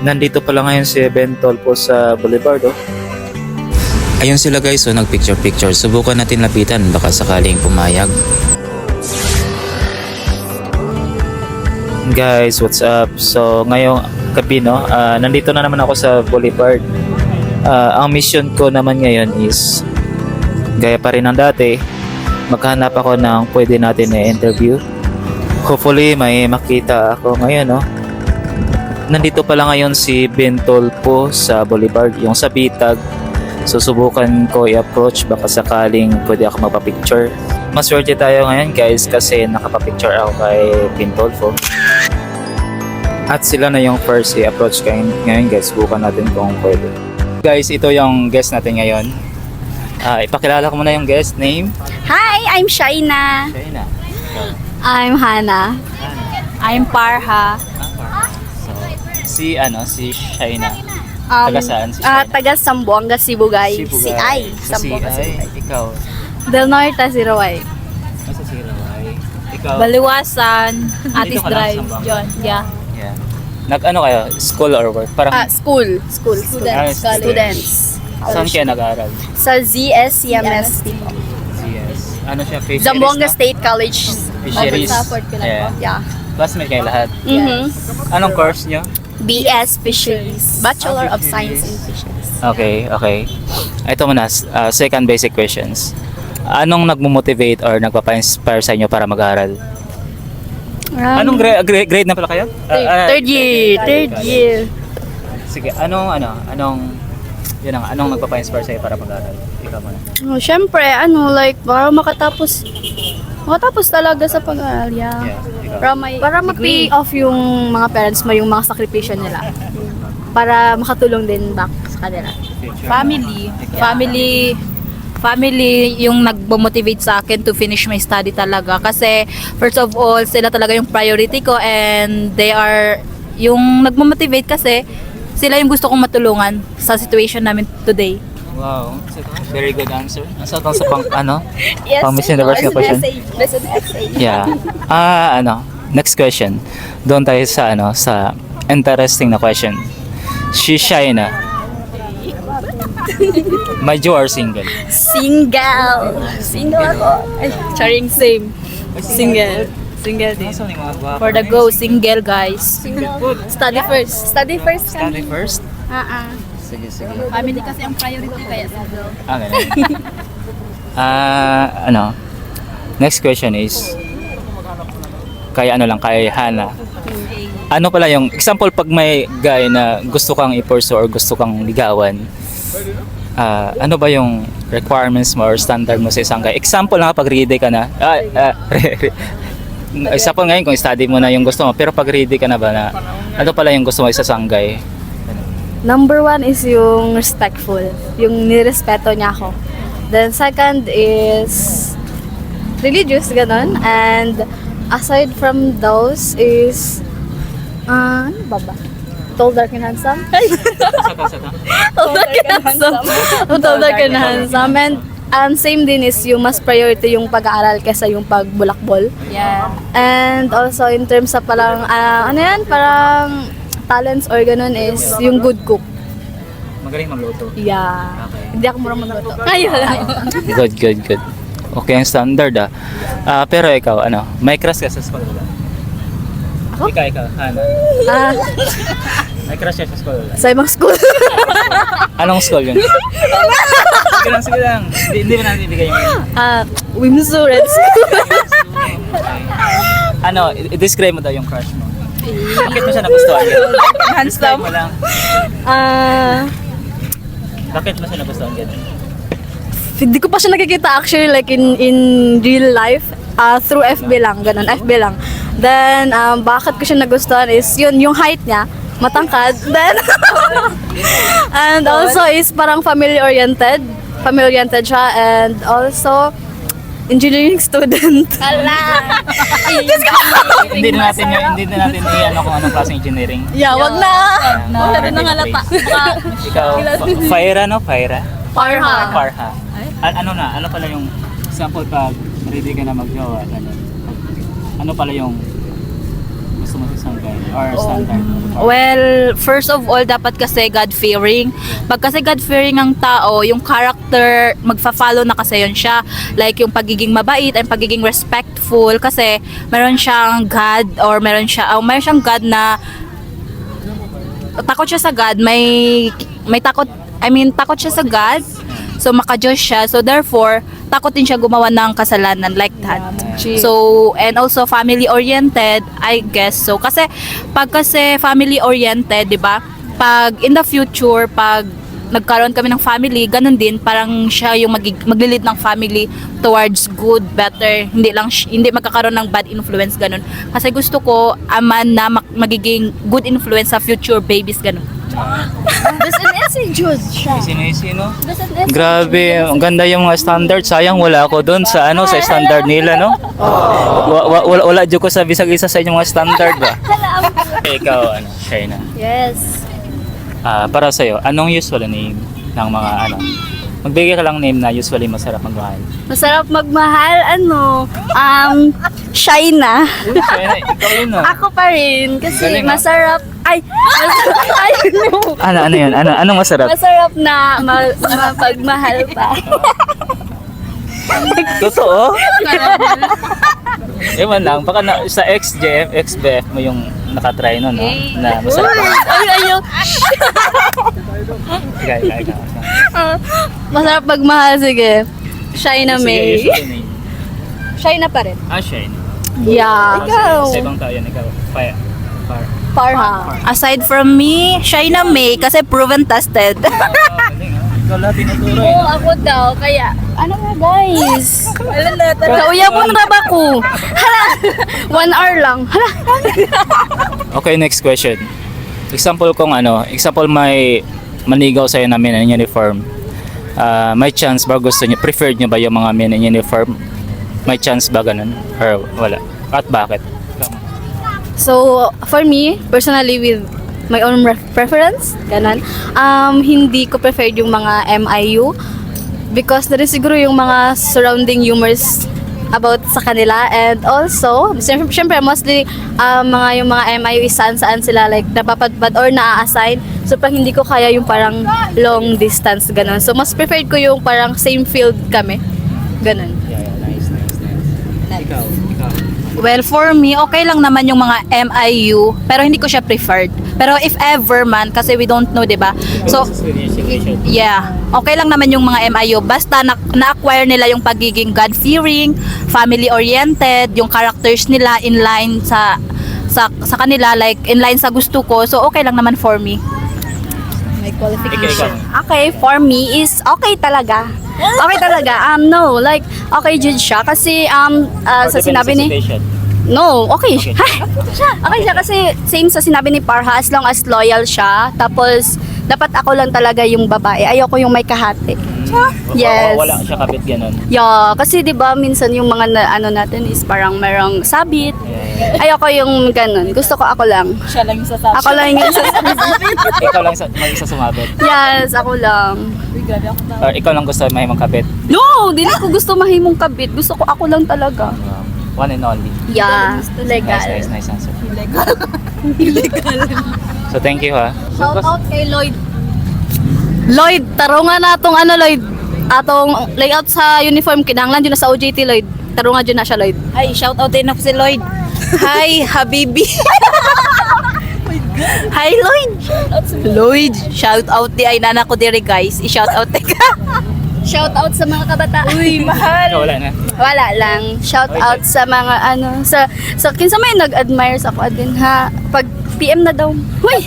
Nandito pala ngayon si Bentol po sa Boulevard, oh. Ayun sila guys, so nagpicture-picture. Subukan natin lapitan, baka sakaling pumayag. Guys, what's up? So, ngayong gabi, no, nandito na naman ako sa Boulevard. Ang mission ko naman ngayon is, gaya pa rin ng dati, maghanap ako ng pwede natin i-interview. Hopefully, may makita ako ngayon, no. Nandito pala ngayon si Bentol po sa Boulevard, yung sa Bitag. Susubukan ko i-approach, baka sakaling pwede ako magpa-picture. Maswerte tayo ngayon guys kasi nakapapicture ako kay Bentol po. At sila na yung first i-approach ngayon guys. Subukan natin kung pwede. Guys, ito yung guest natin ngayon. Ipakilala ko muna yung guest name. Hi, I'm Shaina. Shaina. I'm Hana. I'm Parha. Si Shaina. Taga saan si Shaina? Taga Zamboanga, Sibugay. Si Ai. So, si Zamboanga, Ai, Sibugay. ikaw. Del Norte, Siraway. Nasa Siraway. Ikaw. Baliwasan, Atis ka lang, Drive. Zamboanga. Yun, yeah. Yeah. Nag-ano kayo? School or work? Parang School. Students. Students. saan kayo nag-aaral? Sa ZSCMS. Yes. Ano siya? Fisheries Zamboanga na? State College. Fisheries. Support ko lang Yeah. po. Yeah. Classmate kayo lahat. Anong course nyo? BS Fisheries. Bachelor of Science in Fisheries. Okay. Ito muna, second basic questions. Anong nagmo-motivate or nagpapa-inspire sa inyo para mag-aral? Anong grade na pala kayo? Third year. Sige, anong nagpapa-inspire sa iyo para mag-aral? Ikaw muna. Siyempre, para makatapos talaga sa pag-aaral. Yeah, ikaw. Para ma-pay off yung mga parents mo, yung mga sakripisyo nila. Para makatulong din back sa kanila. Family yung nagbo-motivate sa akin to finish my study talaga. Kasi first of all, sila talaga yung priority ko and they are yung nagmo-motivate kasi sila yung gusto kong matulungan sa situation namin today. Wow, very good answer. Nasa sa pang Yes, Pang Miss Universe na question? Best essay. Yeah. Next question. Doon tayo sa interesting na question. Si Shaina. Major or single? Single ako. Ay, charing same. Single din. Nasaan yung mga guwapo? For the go, single guys. Study first. Study first Study kami. first? Sige. Family kasi ang priority kaya single. Ganun. Next question is kay Hana. Ano pala yung example pag may guy na gusto kang i-pursue or gusto kang ligawan? Ano ba yung requirements mo or standard mo sa isang guy? Example lang pag ready ka na. Example ngayon kung study mo na yung gusto mo, pero pag ready ka na ba na ano pala yung gusto mo sa isang guy? Number one is yung respectful. Yung nirespeto niya ako. Then second is religious, ganun. And aside from those is ano ba? Tall, dark, and handsome? Tall, dark, and handsome. And same din is yung mas priority yung pag-aaral kesa yung pagbulakbol. Yeah. And also in terms of parang parang talents or ganun is yung good cook. Magaling magluto. Yeah. Okay. Hindi ako marunong magluto. Ayun lang. Good. Okay ang standard pero ikaw, may crush ka sa school? Ako? Ikaw, Hana. May crush ka sa school? Sa ibang school. Anong school yun? Sige lang. Hindi mo natin ibigay yung Wimsu Red School. I-describe mo daw yung crush mo. Bakit mo siya nagustuhan? Describe mo lang. Bakit mo siya nagustuhan ganun? Hindi ko pa siya nakikita actually like in real life. Through FB lang, ganun, FB lang. Then, bakit ko siya nagustuhan is yun, yung height niya, matangkad. Then, and also is parang family-oriented siya, and also, engineering student. Hindi na natin kung anong klaseng engineering. Yeah, wag na. Wala na nga lata. Ikaw, Faira? Parha. Ano pala yung sample pag ready ka na mag-jowa? Ano pala yung gusto mo sa isang guy? Or standard? Well, first of all, dapat kasi God-fearing. Pag kasi God-fearing ang tao, yung character, magfa-follow na kasi yun siya. Like yung pagiging mabait and pagiging respectful. Kasi meron siyang God or meron siyang God na takot siya sa God. May takot, takot siya sa God. So maka-Diyos siya. So therefore, takot din siya gumawa ng kasalanan like that. So, and also family-oriented, I guess. So, kasi family-oriented, di ba? Pag in the future, pag nagkaroon kami ng family, ganun din, parang siya yung maglilid ng family towards good, better. Hindi magkakaroon ng bad influence, ganun. Kasi gusto ko, aman na magiging good influence sa future babies, ganun. This an essay, Jude. Sino? This an essay. Grabe, ang ganda yung mga standard. Sayang wala ako doon sa sa standard nila, no? Wala dyan ko sa bisag isa sa inyong mga standard ba? Ikaw, Shaina. Yes. Para sa'yo, anong usual name ng mga Magbigay ka lang name na usually masarap magmahal. Masarap magmahal, Shaina. Shaina, ikaw yun, no? Ako pa rin kasi Galing, ah. masarap. Ano yun? Anong masarap? Masarap na mapagmahal pa. Totoo? Ewan lang, baka sa ex-BF mo yung nakatry nun, no? Na masarap. Ayaw. Ikaw. Masarap magmahal, sige. Shaina Sige, May. usual name. Shaina pa rin. Shaina. Yeah. Sa ibang tao yan, ikaw. Parha. Aside from me, Shaina May, kasi proven tested. Ikaw lahat tinuturo Oo, ako daw. Kaya, ano nga guys? Alala, Kauyapon na ba ko? Hala! 1 hour lang. Hala! Okay, next question. Example may manigaw sa'yo na men in uniform. May chance ba gusto niyo, preferred niyo ba yung mga men in uniform? May chance ba ganun? Or wala? At bakit? So, for me, personally with my own preference, ganun, hindi ko preferred yung mga MIU because na rin siguro yung mga surrounding humors about sa kanila, and also syempre mostly yung mga MIU is saan sila like napapadpad or naa-assign. So pag hindi ko kaya yung parang long distance ganun, so mas preferred ko yung parang same field kami ganun. Yeah, nice. Ikaw. Well, for me, okay lang naman yung mga MIU, pero hindi ko siya preferred. Pero if ever man, kasi we don't know, di ba? So, yeah, okay lang naman yung mga MIU. Basta na-acquire nila yung pagiging God-fearing, family-oriented, yung characters nila in line sa kanila, like in line sa gusto ko. So, okay lang naman for me. May qualification. Ikaw. Okay, for me is okay talaga. Okay talaga. No, like okay jud siya kasi sa sinabi ni No, okay. Okay siya kasi same sa sinabi ni Parha, as long as loyal siya. Tapos dapat ako lang talaga yung babae. Ayoko yung may kahati. Yes. Wala siya kabit ganun. Yeah, kasi 'di ba minsan yung mga natin is parang merong sabit. Ayoko yung ganun. Gusto ko ako lang. Siya lang yung sasabi. Ako lang yung Ikaw lang mag-isa sumabit. Yes, ako lang. Or ikaw lang gusto may kabit. No, di na ko gusto mahimong kabit. Gusto ko ako lang talaga. One and only. Yeah, legal. Nice answer. Illegal. So thank you ha. Shout out kay Lloyd. Lloyd, tarungan natong Lloyd. Atong layout sa uniform kinahanglan dyan na sa OJT Lloyd. Tarungan dyan na siya Lloyd. Ay, shout out din ako si Lloyd. Hi, Habibi. Hi, Lloyd. Lloyd, shout out di ay nana ko diri guys. I-shout out ka. Shout out sa mga kabataan. Uy, mahal. Wala na. Wala lang. Shout out sa mga sa kinsa may nag-admire sa ako din ha. Pag PM na daw. Uy.